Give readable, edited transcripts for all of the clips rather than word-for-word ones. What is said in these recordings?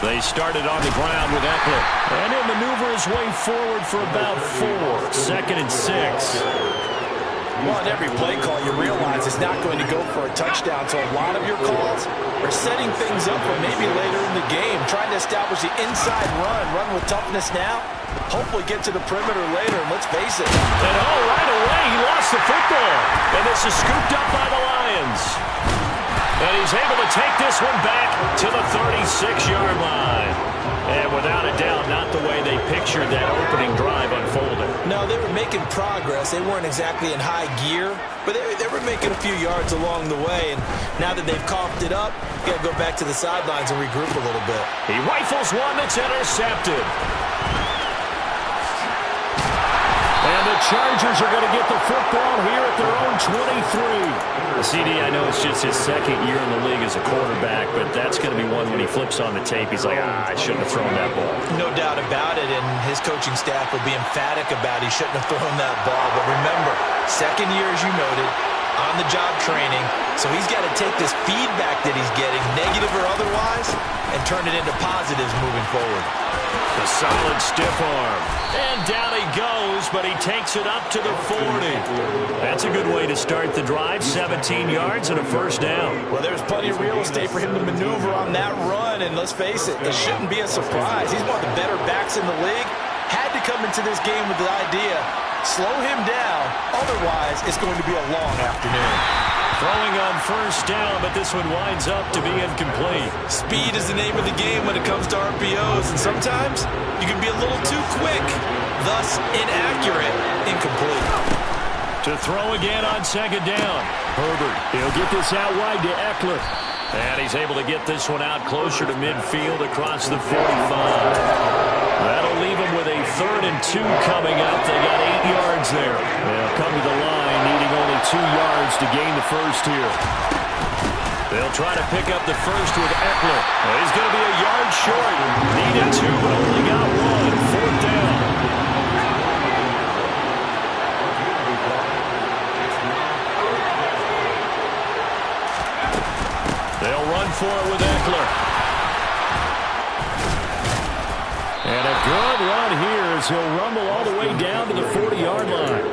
They started on the ground with Eckler. And he'll maneuver his way forward for about 4. 2nd and 6. Well, in every play call, you realize it's not going to go for a touchdown. So a lot of your calls are setting things up for maybe later in the game, trying to establish the inside run with toughness now. Hopefully get to the perimeter later, and let's face it. And right away, he lost the football. And this is scooped up by the Lions. And he's able to take this one back to the 36-yard line. And without a doubt, not the way they pictured that opening drive unfolding. No, they were making progress. They weren't exactly in high gear, but they were making a few yards along the way. And now that they've coughed it up, you got to go back to the sidelines and regroup a little bit. He rifles one that's intercepted. And the Chargers are going to get the football here at their own 23. CD, I know it's just his 2nd year in the league as a quarterback, but that's going to be one when he flips on the tape, he's like, I shouldn't have thrown that ball. No doubt about it, and his coaching staff will be emphatic about he shouldn't have thrown that ball. But remember, 2nd year, as you noted, on-the-job training, so he's got to take this feedback that he's getting, negative or otherwise, and turn it into positives moving forward. The solid stiff arm. And down he goes, but he takes it up to the 40. That's a good way to start the drive. 17 yards and a 1st down. Well, there's plenty of real estate for him to maneuver on that run, and let's face it, it shouldn't be a surprise. He's one of the better backs in the league. Had to come into this game with the idea, slow him down, otherwise it's going to be a long afternoon. Throwing on 1st down, but this one winds up to be incomplete. Speed is the name of the game when it comes to RPOs, and sometimes you can be a little too quick, thus inaccurate, incomplete. To throw again on 2nd down. Herbert, he'll get this out wide to Eckler. And he's able to get this one out closer to midfield across the 45. That'll leave him with a 3rd and 2 coming up. They got 8 yards there. They'll come to the line, needing only 2 yards to gain the 1st here. They'll try to pick up the 1st with Eckler. He's going to be a yard short. Needed 2, but only got 1. 4th down. They'll run for it with Eckler. And a good run here as he'll rumble all the way down to the 40-yard line.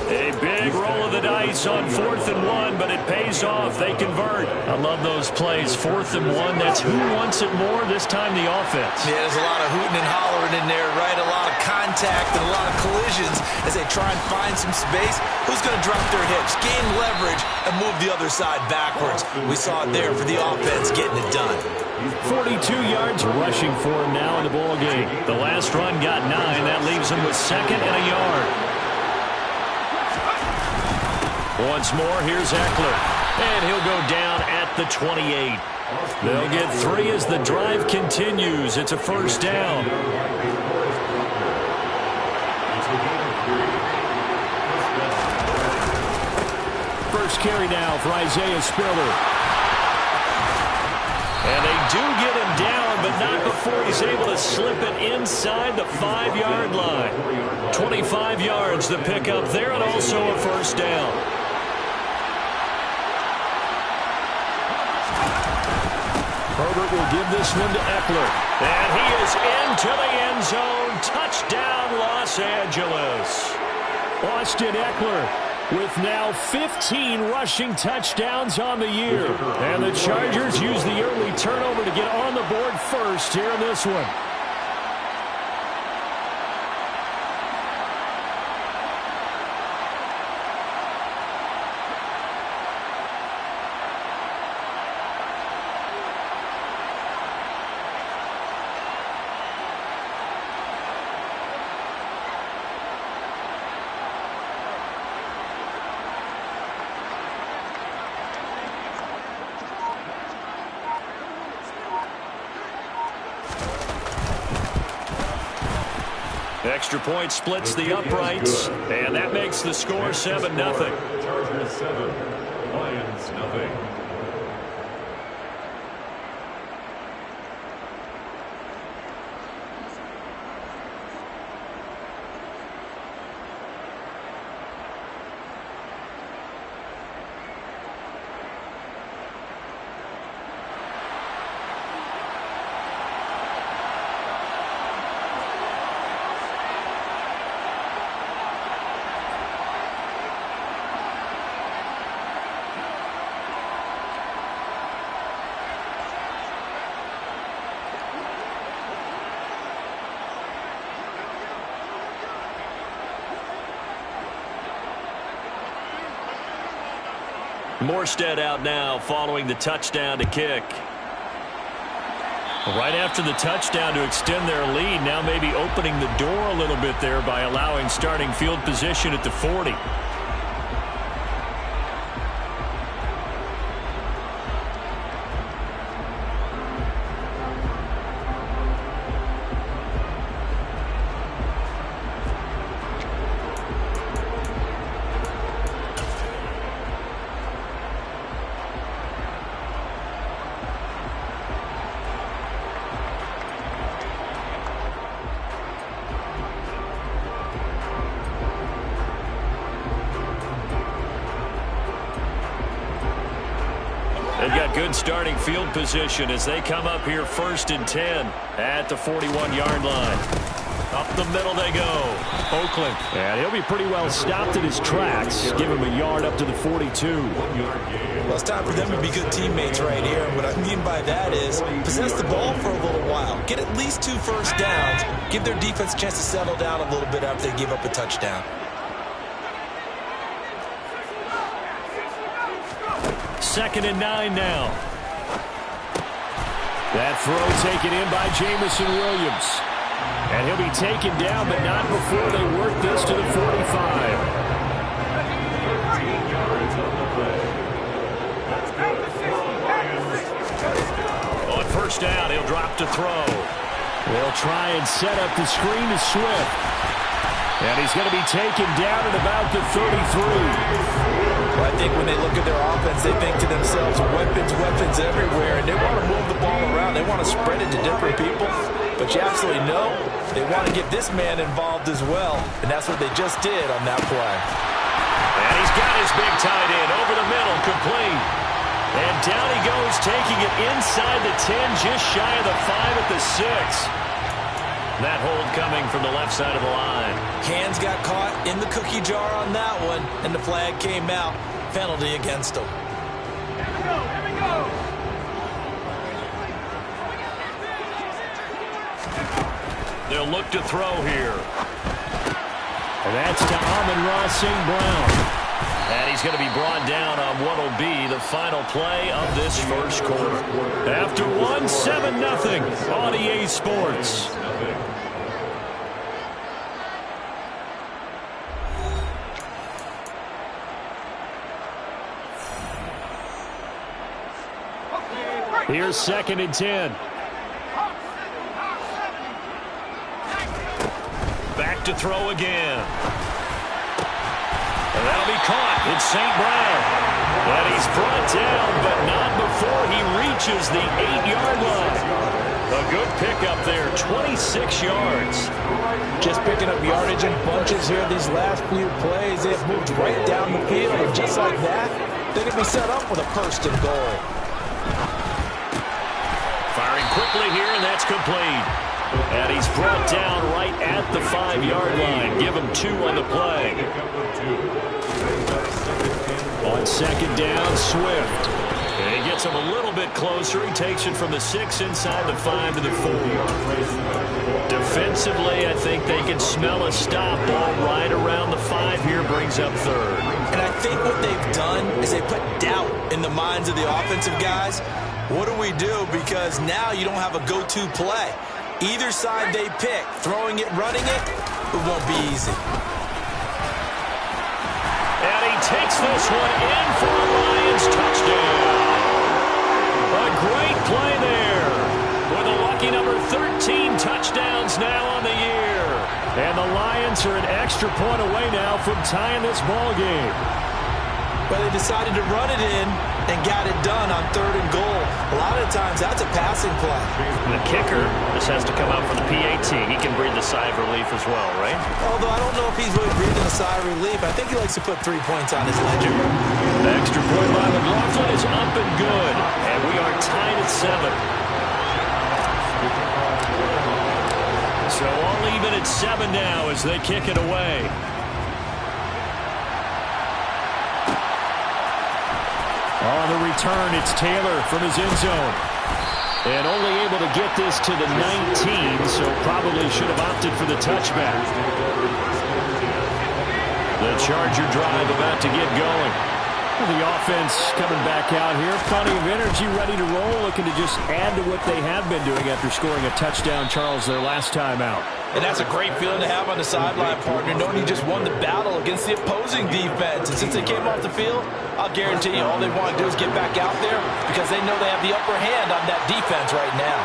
A big roll of the dice on 4th and 1, but it pays off. They convert. I love those plays. 4th and 1, that's who wants it more, this time the offense. Yeah, there's a lot of hooting and hollering in there, right? A lot of contact and a lot of collisions as they try and find some space. Who's going to drop their hips, gain leverage, and move the other side backwards? We saw it there for the offense getting it done. 42 yards rushing for him now in the ball game. The last run got 9. That leaves him with 2nd and a yard. Once more, here's Eckler. And he'll go down at the 28. They'll get 3 as the drive continues. It's a 1st down. First carry now for Isaiah Spiller. And they do get him down, but not before he's able to slip it inside the 5-yard line. 25 yards the pickup there, and also a 1st down. Herbert will give this one to Eckler. And he is into the end zone. Touchdown, Los Angeles. Austin Eckler with now 15 rushing touchdowns on the year. And the Chargers use the early turnover to get on the board first here in this one. Extra point splits the uprights, and that makes the score 7-0. Chargers 7, Lions nothing. Morstead out now following the touchdown to kick. Right after the touchdown to extend their lead, now maybe opening the door a little bit there by allowing starting field position at the 40. They've got good starting field position as they come up here 1st and 10 at the 41-yard line. Up the middle they go. Oakland. And he'll be pretty well stopped in his tracks. Give him a yard up to the 42. Well, it's time for them to be good teammates right here. And what I mean by that is possess the ball for a little while. Get at least 2 first downs. Give their defense a chance to settle down a little bit after they give up a touchdown. 2nd and 9 now. That throw taken in by Jamison Williams. And he'll be taken down, but not before they work this to the 45. On 1st down, he'll drop to throw. They'll try and set up the screen to Swift. And he's going to be taken down at about the 33. Well, I think when they look at their offense, they think to themselves, weapons everywhere, and they want to move the ball around. They want to spread it to different people, but you absolutely know they want to get this man involved as well, and that's what they just did on that play. And he's got his big tight end over the middle, complete. And down he goes, taking it inside the 10, just shy of the 5 at the 6. That hold coming from the left side of the line. Hands got caught in the cookie jar on that one, and the flag came out. Penalty against him. Here we go. They'll look to throw here. And that's to Amon-Ra St. Brown. And he's going to be brought down on what will be the final play of this first quarter. After 7-0 on EA Sports. Here's 2nd and 10. Back to throw again. And that'll be caught. It's St. Brown. And he's brought down, but not before he reaches the 8-yard line. A good pickup there, 26 yards. Just picking up yardage in bunches here these last few plays. They've moved right down the field, and just like that, they can be set up with a 1st and goal. Firing quickly here, and that's complete. And he's brought down right at the 5-yard line. Give him 2 on the play. On 2nd down, Swift. And he gets him a little bit closer. He takes it from the 6 inside the 5 to the 4. Defensively, I think they can smell a stop ball right around the 5 here. Brings up 3rd. And I think what they've done is they put doubt in the minds of the offensive guys. What do we do? Because now you don't have a go-to play. Either side they pick, throwing it, running it, it won't be easy. And he takes this one in for a Lions touchdown. A great play there. With a lucky number 13 touchdowns now on the year. And the Lions are an extra point away now from tying this ball game. But they decided to run it in and got it done on 3rd and goal. A lot of times that's a passing play. And the kicker just has to come out for the PAT. He can breathe a sigh of relief as well, right? Although I don't know if he's really breathing a sigh of relief. I think he likes to put 3 points on his ledger. The extra point by McLaughlin is up and good. And we are tied at 7. So all even at 7 now as they kick it away. On the return, it's Taylor from his end zone. And only able to get this to the 19, so probably should have opted for the touchback. The Charger drive about to get going. The offense coming back out here. Plenty of energy, ready to roll, looking to just add to what they have been doing after scoring a touchdown, Charles, their last time out. And that's a great feeling to have on the sideline, partner, knowing you just won the battle against the opposing defense. And since they came off the field, I'll guarantee you all they want to do is get back out there because they know they have the upper hand on that defense right now.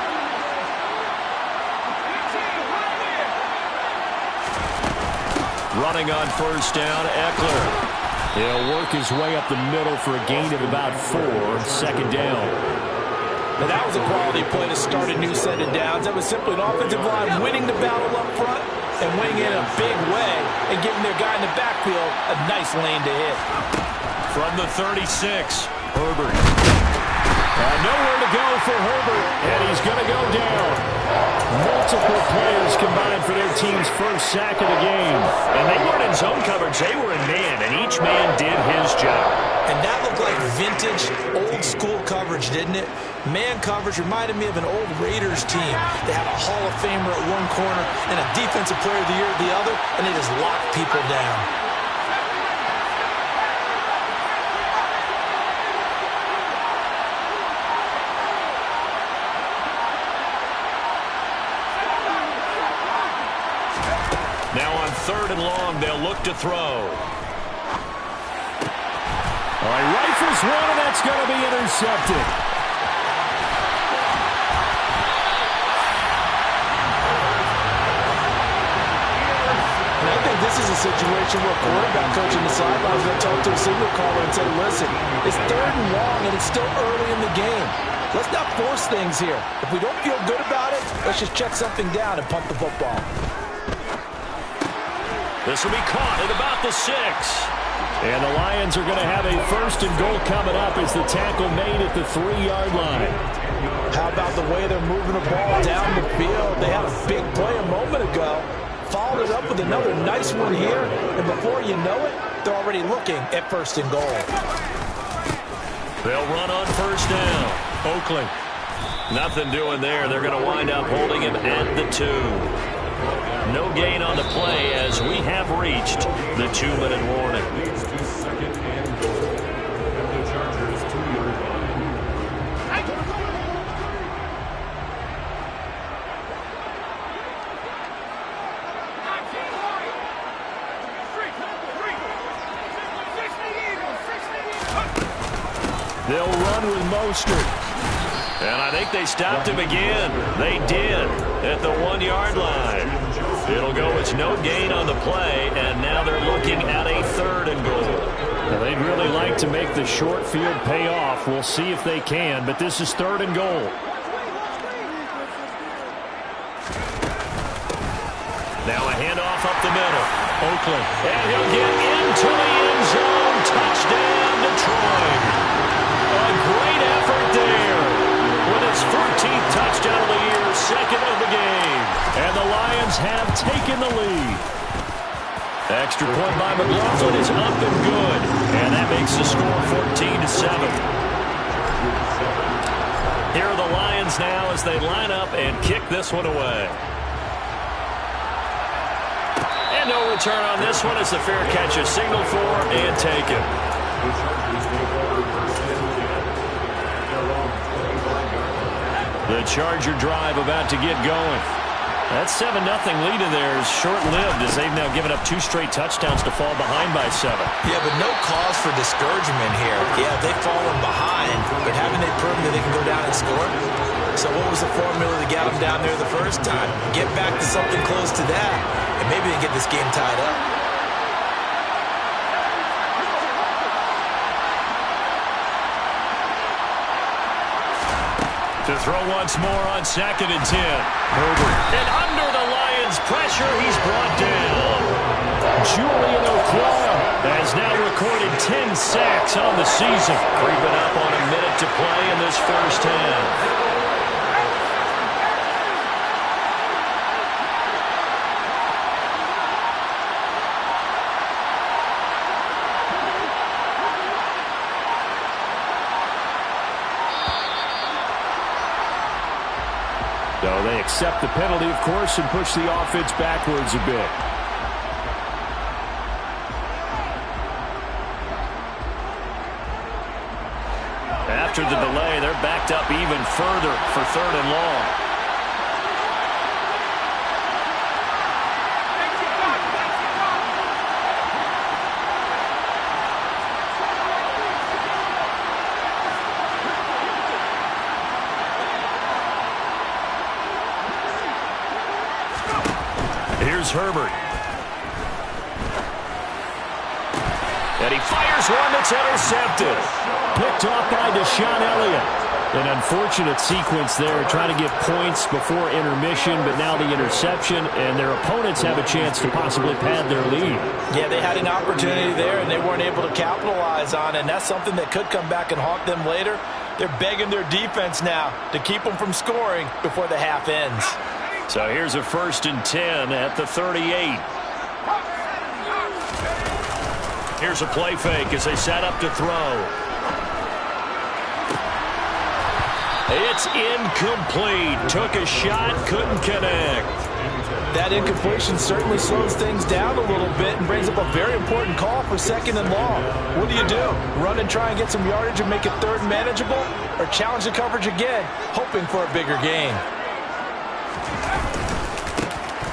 Running on first down, Eckler. He'll work his way up the middle for a gain of about 4, second down. Now that was a quality play to start a new set of downs. That was simply an offensive line winning the battle up front and winning it in a big way and giving their guy in the backfield a nice lane to hit. From the 36, Herbert. Nowhere to go for Herbert, and he's going to go down. Multiple players combined for their team's first sack of the game. And they weren't in zone coverage, they were in man, and each man did his job. And that looked like vintage, old-school coverage, didn't it? Man coverage reminded me of an old Raiders team. They had a Hall of Famer at one corner and a Defensive Player of the Year at the other, and they just locked people down. Now on 3rd and long, they'll look to throw. All right, rifles one, and that's going to be intercepted. And I think this is a situation where quarterback coach in the sideline is going to talk to a signal caller and say, listen, it's 3rd and long, and it's still early in the game. Let's not force things here. If we don't feel good about it, let's just check something down and pump the football. This will be caught at about the 6. And the Lions are going to have a 1st and goal coming up as the tackle made at the 3-yard line. How about the way they're moving the ball down the field? They had a big play a moment ago. Followed it up with another nice one here. And before you know it, they're already looking at 1st and goal. They'll run on 1st down. Oakley. Nothing doing there. They're going to wind up holding him at the 2. No gain on the play as we have reached the 2-minute warning. Leads to 2nd and goal. And the Chargers 2-yard line. They'll run with Mostert. And I think they stopped him again. They did at the 1-yard line. It'll go as no gain on the play, and now they're looking at a 3rd and goal. Now they'd really like to make the short field pay off. We'll see if they can, but this is 3rd and goal. Now a handoff up the middle. Oakland. And he'll get into the end zone. Touchdown, Detroit. A great effort there. With his 14th touchdown of the year, 2nd of the game. And the Lions have taken the lead. Extra point by McLaughlin is up and good. And that makes the score 14-7. Here are the Lions now as they line up and kick this one away. And no return on this one as the fair catch is signaled for and taken. The Charger drive about to get going. That 7-0 lead of theirs short-lived as they've now given up 2 straight touchdowns to fall behind by 7. Yeah, but no cause for discouragement here. Yeah, they've fallen behind, but haven't they proven that they can go down and score? So what was the formula to get them down there the first time? Get back to something close to that, and maybe they get this game tied up. To throw once more on 2nd and 10. Herbert. And under the Lions' pressure, he's brought down. Julian Okwara has now recorded 10 sacks on the season. Creeping up on a minute to play in this first half. So they accept the penalty, of course, and push the offense backwards a bit. After the delay, they're backed up even further for 3rd and long. Here's Herbert. And he fires one that's intercepted. Picked off by Deshaun Elliott. An unfortunate sequence there, trying to get points before intermission, but now the interception, and their opponents have a chance to possibly pad their lead. Yeah, they had an opportunity there, and they weren't able to capitalize on it, and that's something that could come back and haunt them later. They're begging their defense now to keep them from scoring before the half ends. So here's a 1st and 10 at the 38. Here's a play fake as they set up to throw. It's incomplete. Took a shot, couldn't connect. That incompletion certainly slows things down a little bit and brings up a very important call for 2nd and long. What do? Run and try and get some yardage and make it 3rd and manageable? Or challenge the coverage again, hoping for a bigger gain?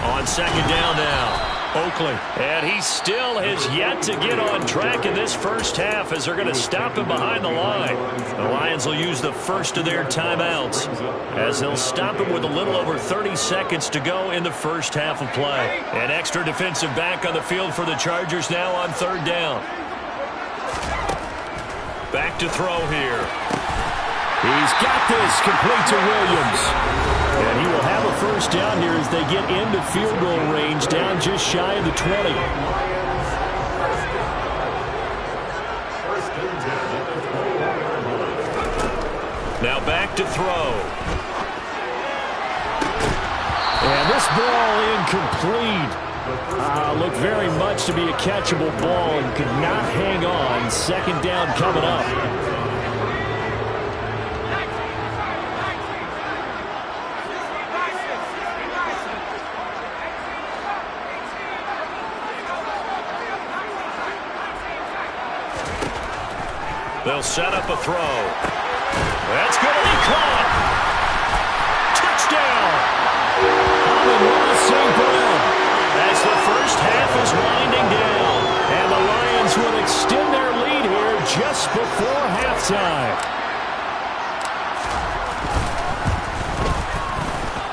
On 2nd down now, Oakley. And he still has yet to get on track in this first half as they're going to stop him behind the line. The Lions will use the first of their timeouts as they'll stop him with a little over 30 seconds to go in the first half of play. An extra defensive back on the field for the Chargers now on 3rd down. Back to throw here. He's got this complete to Williams. And he will have a 1st down here as they get into field goal range, down just shy of the 20. Now back to throw. And this ball incomplete. Looked very much to be a catchable ball and could not hang on. 2nd down coming up. They'll set up a throw. That's going to be caught. Touchdown. Amon-Ra St. Brown. As the first half is winding down. And the Lions will extend their lead here just before halftime.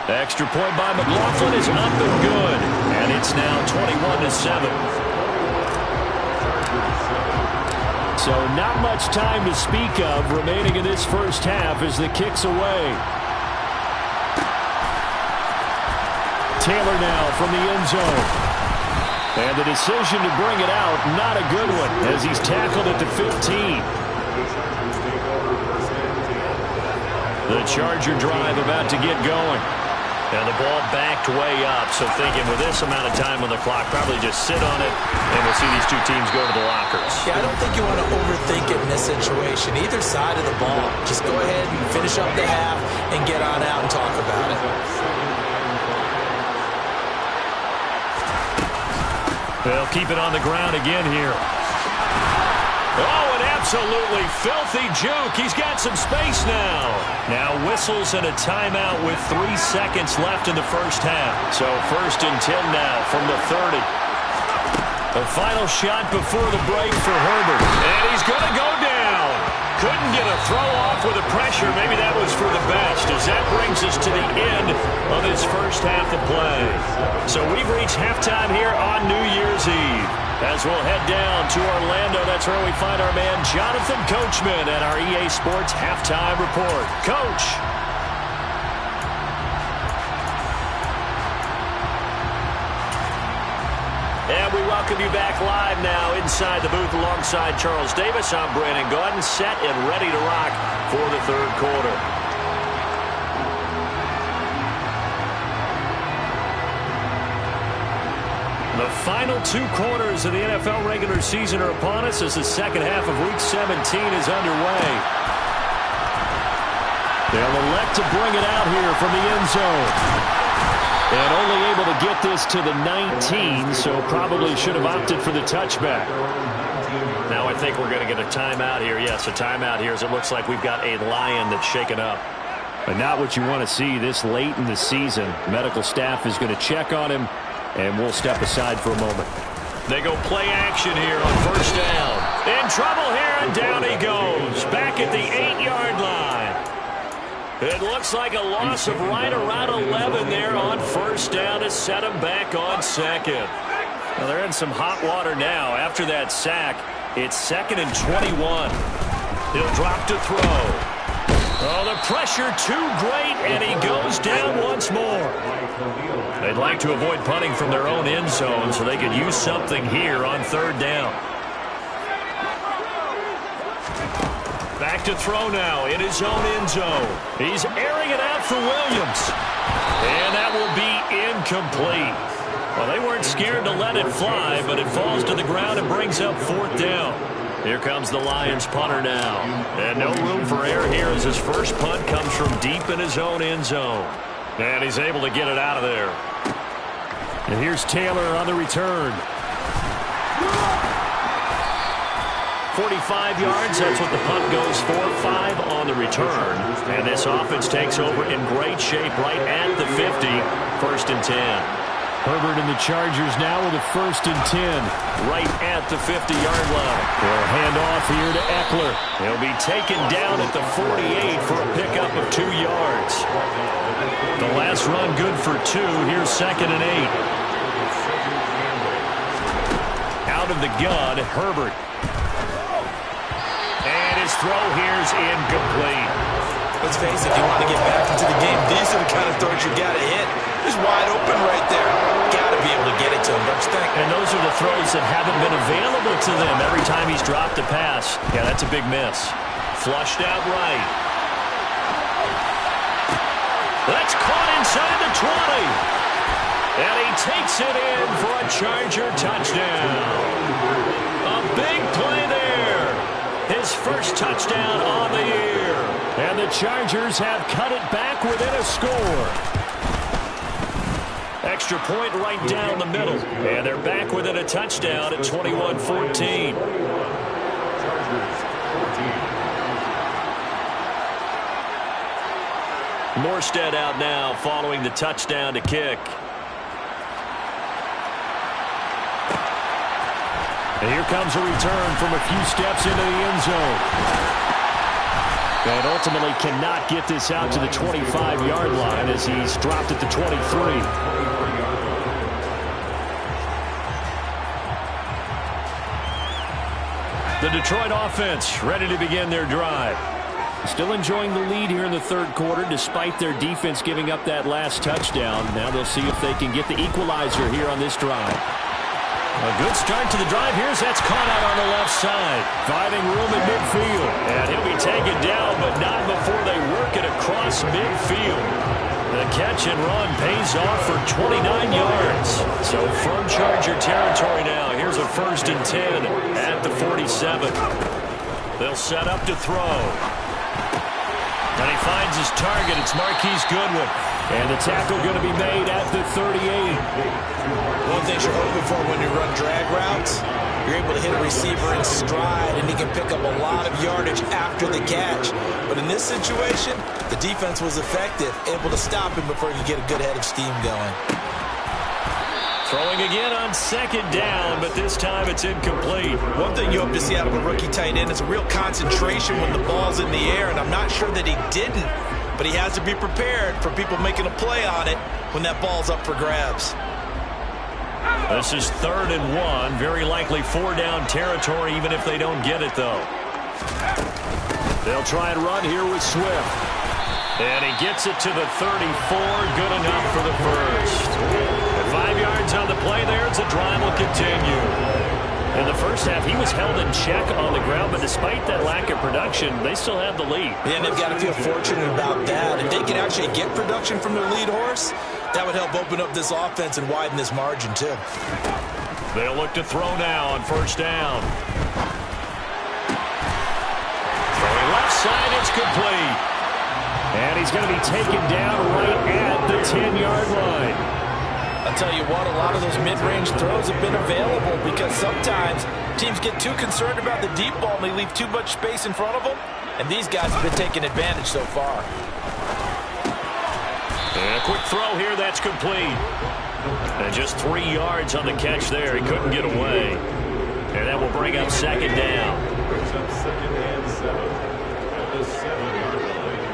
Extra point by McLaughlin is up and good. And it's now 21-7. So not much time to speak of remaining in this first half as the kick's away. Taylor now from the end zone. And the decision to bring it out, not a good one, as he's tackled at the 15. The Charger drive about to get going. And the ball backed way up, so thinking with this amount of time on the clock, probably just sit on it, and we'll see these two teams go to the lockers. Yeah, I don't think you want to overthink it in this situation. Either side of the ball. Just go ahead and finish up the half and get on out and talk about it. They'll keep it on the ground again here. Oh, an absolutely filthy juke. He's got some space now. Now whistles and a timeout with 3 seconds left in the first half. So 1st and 10 now from the 30. The final shot before the break for Herbert. And he's going to go down. Couldn't get a throw off with the pressure. Maybe that was for the best, as that brings us to the end of this first half of play. So we've reached halftime here on New Year's Eve. As we'll head down to Orlando, that's where we find our man Jonathan Coachman at our EA Sports Halftime Report. Coach. And we welcome you back live now inside the booth alongside Charles Davis. I'm Brandon Gaudin, set and ready to rock for the 3rd quarter. The final 2 quarters of the NFL regular season are upon us as the second half of Week 17 is underway. They'll elect to bring it out here from the end zone. And only able to get this to the 19, so probably should have opted for the touchback. Now a think we're going to get a timeout here. Yes, a timeout here as it looks like we've got a Lion that's shaken up. But not what you want to see this late in the season. Medical staff is going to check on him, and we'll step aside for a moment. They go play action here on first down. In trouble here, and down he goes. Back at the 8-yard line. It looks like a loss of right around 11 there on first down to set him back on second. Well, they're in some hot water now. After that sack, it's 2nd and 21. He'll drop to throw. Oh, the pressure too great, and he goes down once more. They'd like to avoid punting from their own end zone so they could use something here on third down. Back to throw now in his own end zone. He's airing it out for Williams. And that will be incomplete. Well, they weren't scared to let it fly, but it falls to the ground and brings up 4th down. Here comes the Lions punter now. And no room for error here as his first punt comes from deep in his own end zone. And he's able to get it out of there. And here's Taylor on the return. 45 yards, that's what the punt goes for. 5 on the return. And this offense takes over in great shape right at the 50. 1st and 10. Herbert and the Chargers now with a 1st and 10. Right at the 50-yard line. They'll hand off here to Eckler. He'll be taken down at the 48 for a pickup of 2 yards. The last run good for 2. Here's 2nd and 8. Out of the gun, Herbert. And his throw here's incomplete. Let's face it, if you want to get back into the game, these are the kind of throws you got to hit. He's wide open right there. Got to be able to get it to him, don't you think? And those are the throws that haven't been available to them every time he's dropped a pass. Yeah, that's a big miss. Flushed out right. That's caught inside the 20. And he takes it in for a Charger touchdown. A big play there. His first touchdown on the year. And the Chargers have cut it back within a score. Extra point right down the middle. And they're back within a touchdown at 21-14. Morstead out now following the touchdown to kick. And here comes a return from a few steps into the end zone. And ultimately cannot get this out to the 25-yard line as he's dropped at the 23. The Detroit offense ready to begin their drive. Still enjoying the lead here in the third quarter despite their defense giving up that last touchdown. Now they'll see if they can get the equalizer here on this drive. A good start to the drive. Here's that's caught out on the left side. Finding room at midfield. And he'll be taken down, but not before they work it across midfield. The catch and run pays off for 29 yards. So from Charger territory now, here's a 1st and 10 at the 47. They'll set up to throw. And he finds his target. It's Marquise Goodwin. And the tackle going to be made at the 38. One thing you're hoping for when you run drag routes, you're able to hit a receiver in stride, and he can pick up a lot of yardage after the catch. But in this situation, the defense was effective, able to stop him before he could get a good head of steam going. Throwing again on 2nd down, but this time it's incomplete. One thing you hope to see out of a rookie tight end is a real concentration when the ball's in the air, and I'm not sure that he didn't, but he has to be prepared for people making a play on it when that ball's up for grabs. This is 3rd and 1, very likely 4-down territory even if they don't get it, though. They'll try and run here with Swift. And he gets it to the 34, good enough for the first. And 5 yards on the play there as the drive will continue. In the first half, he was held in check on the ground, but despite that lack of production, they still have the lead. Yeah, and they've got to feel fortunate about that. If they can actually get production from their lead horse, that would help open up this offense and widen this margin, too. They'll look to throw now on 1st down. Throwing left side, it's complete. And he's going to be taken down right at the 10-yard line. I'll tell you what, a lot of those mid-range throws have been available because sometimes teams get too concerned about the deep ball and they leave too much space in front of them, and these guys have been taking advantage so far. And a quick throw here, that's complete. And just 3 yards on the catch there. He couldn't get away. And that will bring up second down. Brings up second and 7 at the 7-yard line.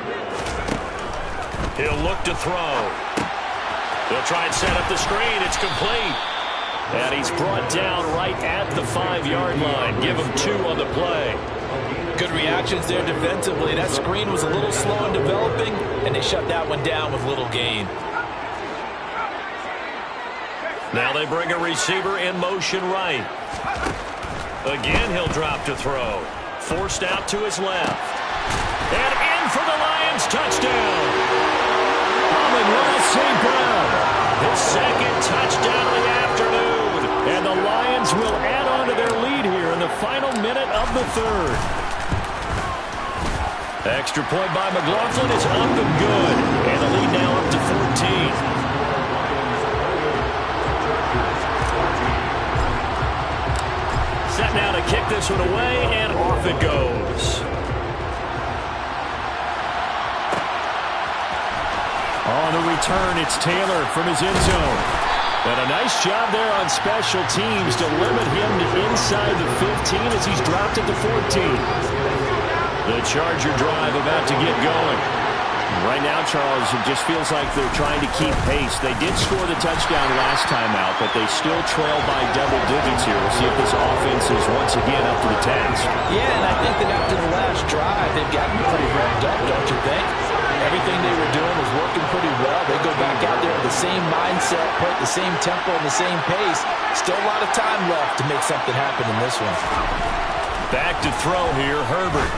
He'll look to throw. He'll try and set up the screen. It's complete. And he's brought down right at the 5-yard line. Give him 2 on the play. Good reactions there defensively. That screen was a little slow in developing, and they shut that one down with little gain. Now they bring a receiver in motion right. Again, he'll drop to throw. Forced out to his left. And in for the Lions touchdown. Amon-Ra St. Brown. His second touchdown of the afternoon. And the Lions will add on to their lead here in the final minute of the third. Extra point by McLaughlin is up and good. And the lead now up to 14. Set now to kick this one away, and off it goes. On the return, it's Taylor from his end zone. And a nice job there on special teams to limit him to inside the 15 as he's dropped at the 14. The Charger drive about to get going. Right now, Charles, it just feels like they're trying to keep pace. They did score the touchdown last time out, but they still trail by double digits here. We'll see if this offense is once again up to the task. Yeah, and I think that after the last drive, they've gotten pretty revved up, don't you think? Everything they were doing was working pretty well. They go back out there with the same mindset, play at the same tempo and the same pace. Still a lot of time left to make something happen in this one. Back to throw here, Herbert.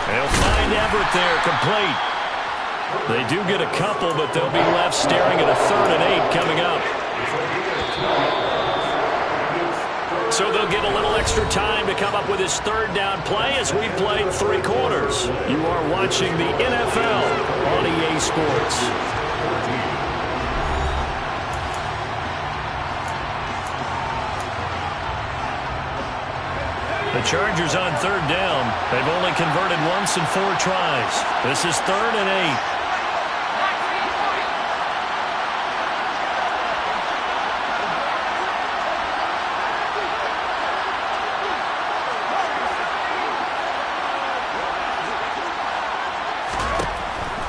They'll find Everett there, complete. They do get a couple, but they'll be left staring at a 3rd and 8 coming up. So they'll get a little extra time to come up with his 3rd down play as we played 3 quarters. You are watching the NFL on EA Sports. The Chargers on 3rd down. They've only converted once in 4 tries. This is 3rd and 8.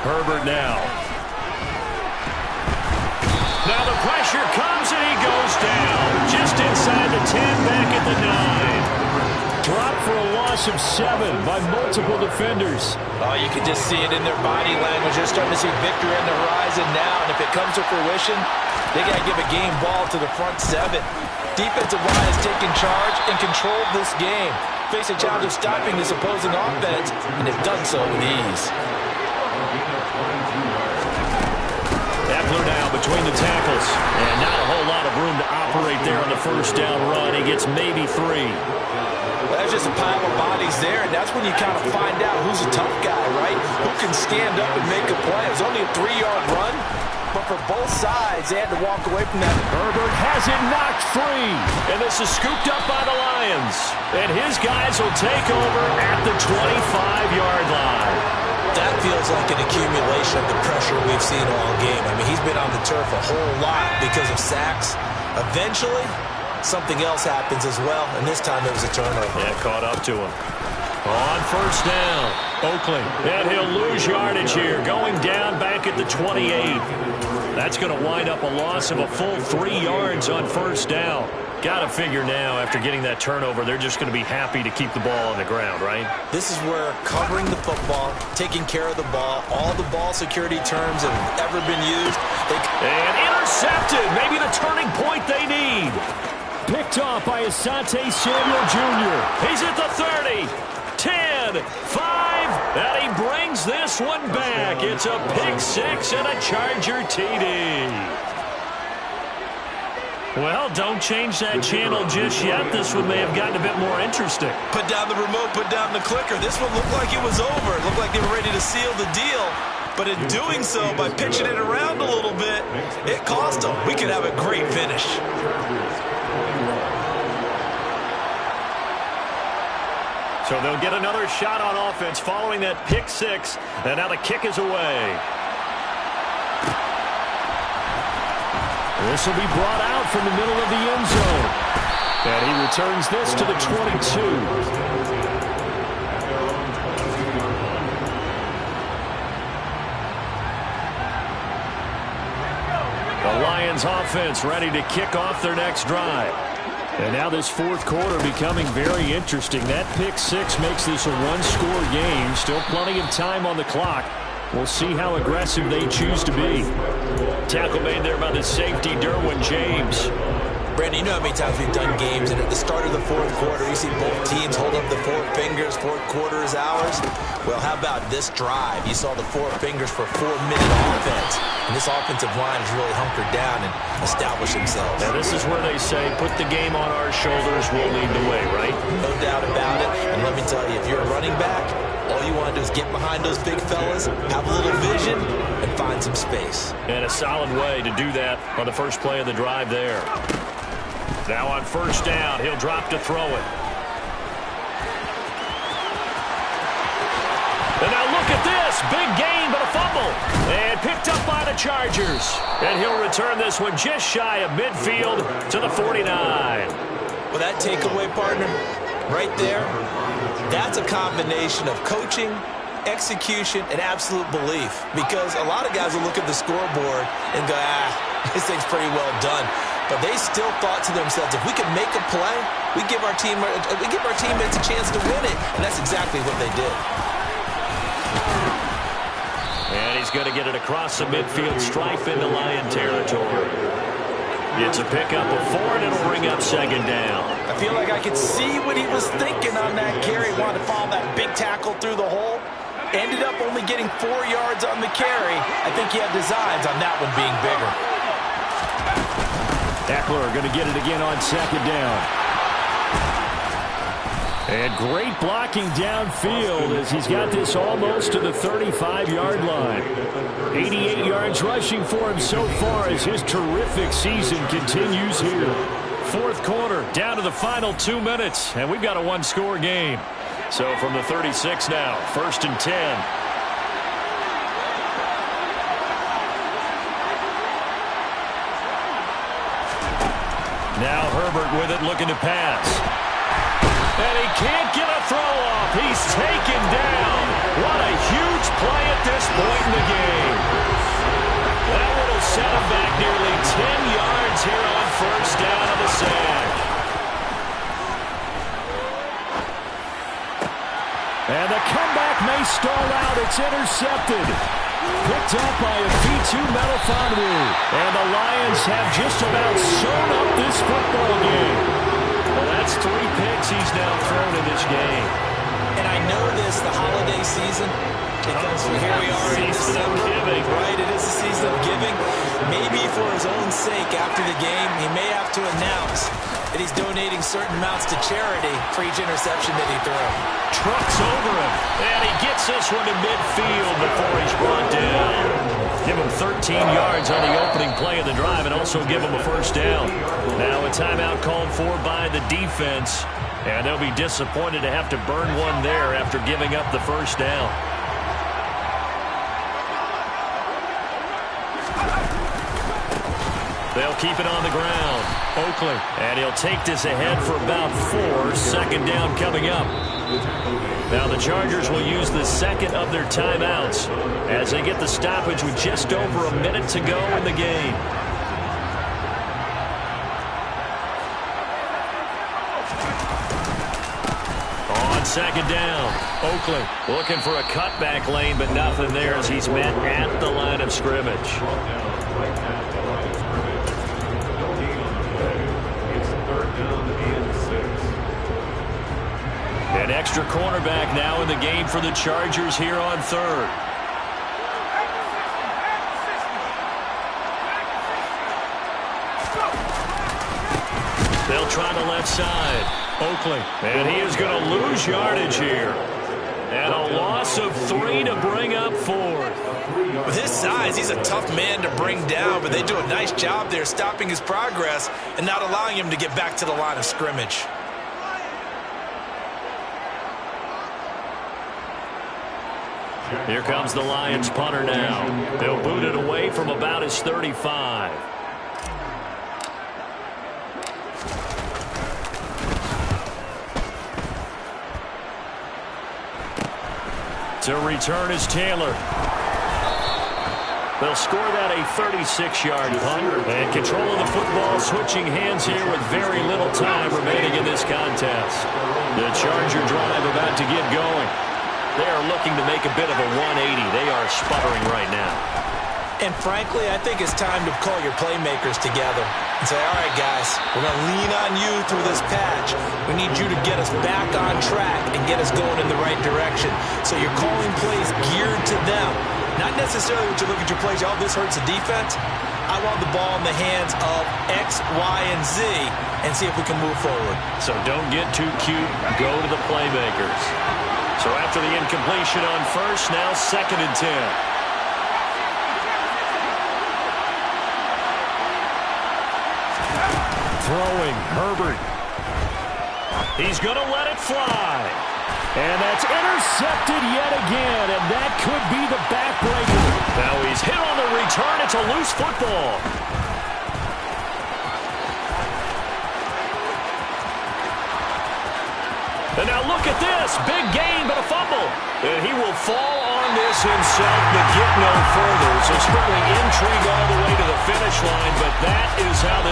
Herbert now. Now the pressure comes and he goes down. Just inside the 10, back at the 9. Dropped for a loss of 7 by multiple defenders. Oh, you can just see it in their body language. They're starting to see victory on the horizon now. And if it comes to fruition, they got to give a game ball to the front 7. Defensive line has taken charge and controlled this game. Face a challenge of stopping this opposing offense, and they've done so with ease. Ekeler now between the tackles. And not a whole lot of room to operate there on the 1st down run. He gets maybe 3. Well, there's just a pile of bodies there, and that's when you kind of find out who's a tough guy, right? Who can stand up and make a play. It was only a 3-yard run, but for both sides, they had to walk away from that. Herbert has it knocked free, and this is scooped up by the Lions. And his guys will take over at the 25-yard line. That feels like an accumulation of the pressure we've seen all game. I mean, he's been on the turf a whole lot because of sacks. Eventually, something else happens as well, and this time it was a turnover. Yeah, caught up to him. On 1st down, Oakley. And he'll lose yardage here, going down back at the 28. That's going to wind up a loss of a full 3 yards on 1st down. Got to figure now, after getting that turnover, they're just going to be happy to keep the ball on the ground, right? This is where covering the football, taking care of the ball, all the ball security terms that have ever been used. And intercepted. Maybe the turning point they need. Picked off by Asante Samuel Jr. He's at the 30, 10, 5, and he brings this one back. It's a pick 6 and a Charger TD. Well, don't change that channel just yet. This one may have gotten a bit more interesting. Put down the remote, put down the clicker. This one looked like it was over. It looked like they were ready to seal the deal. But in doing so, by pitching it around a little bit, it cost them. We could have a great finish. So they'll get another shot on offense following that pick six. And now the kick is away. This will be brought out from the middle of the end zone. And he returns this to the 22. The Lions offense ready to kick off their next drive. And now this fourth quarter becoming very interesting. That pick six makes this a one-score game. Still plenty of time on the clock. We'll see how aggressive they choose to be. Tackle made there by the safety, Derwin James. Brandon, you know how many times we've done games, and at the start of the fourth quarter, you see both teams hold up the four fingers, fourth quarter is ours. Well, how about this drive? You saw the four fingers for a 4-minute offense, and this offensive line has really hunkered down and established themselves. Now, this is where they say, put the game on our shoulders, we'll lead the way, right? No doubt about it, and let me tell you, if you're a running back, all you want to do is get behind those big fellas, have a little vision, and find some space. And a solid way to do that on the first play of the drive there. Now on first down, he'll drop to throw it. And now look at this. Big gain, but a fumble. And picked up by the Chargers. And he'll return this one just shy of midfield to the 49. Well, that takeaway, partner, right there, that's a combination of coaching, execution, and absolute belief. Because a lot of guys will look at the scoreboard and go, this thing's pretty well done. But they still thought to themselves, if we can make a play, we give our teammates a chance to win it. And that's exactly what they did. And he's going to get it across the midfield stripe into Lion territory. It's a pickup of 4, and it'll bring up second down. I feel like I could see what he was thinking on that carry. Wanted to follow that big tackle through the hole. Ended up only getting 4 yards on the carry. I think he had designs on that one being bigger. Eckler going to get it again on second down. And great blocking downfield as he's got this almost to the 35-yard line. 88 yards rushing for him so far as his terrific season continues here. Fourth quarter, down to the final 2 minutes, and we've got a one-score game. So from the 36 now, 1st and 10. Now Herbert with it, looking to pass. And he can't get a throw off. He's taken down. What a huge play at this point in the game. That one will set him back nearly 10 yards here on first down of the sack. And the comeback may stall out. It's intercepted. Picked up by Afitu Melifonwu. And the Lions have just about sewn up this football game. Well, that's 3 picks he's now thrown in this game. And I know this, the holiday season, because here we are in December, right? It is the season of giving. Maybe for his own sake after the game, he may have to announce that he's donating certain amounts to charity for each interception that he threw. Trucks over him, and he gets this one to midfield before he's brought down. Give him 13 yards on the opening play of the drive and also give him a first down. Now a timeout called for by the defense, and they'll be disappointed to have to burn one there after giving up the first down. They'll keep it on the ground. Oakley, and he'll take this ahead for about 4. Second down coming up. Now the Chargers will use the second of their timeouts as they get the stoppage with just over a minute to go in the game. On second down, Oakley looking for a cutback lane, but nothing there as he's met at the line of scrimmage. An extra cornerback now in the game for the Chargers here on third. They'll try the left side. Oakley. And he is going to lose yardage here. And a loss of 3 to bring up 4. With his size, he's a tough man to bring down, but they do a nice job there stopping his progress and not allowing him to get back to the line of scrimmage. Here comes the Lions punter now. They'll boot it away from about his 35. To return is Taylor. They'll score that a 36-yard punt. And control of the football switching hands here with very little time remaining in this contest. The Charger drive about to get going. They are looking to make a bit of a 180. They are sputtering right now. And frankly, I think it's time to call your playmakers together and say, all right, guys, we're going to lean on you through this patch. We need you to get us back on track and get us going in the right direction. So you're calling plays geared to them. Not necessarily when you look at your plays, oh, this hurts the defense. I want the ball in the hands of X, Y, and Z and see if we can move forward. So don't get too cute. Go to the playmakers. So after the incompletion on first, now 2nd and 10. Throwing, Herbert. He's going to let it fly. And that's intercepted yet again, and that could be the backbreaker. Now he's hit on the return. It's a loose football. And now look at this. Big gain, but a fumble. And he will fall on this himself, but get no further. So certainly intrigue all the way to the finish line, but that is how this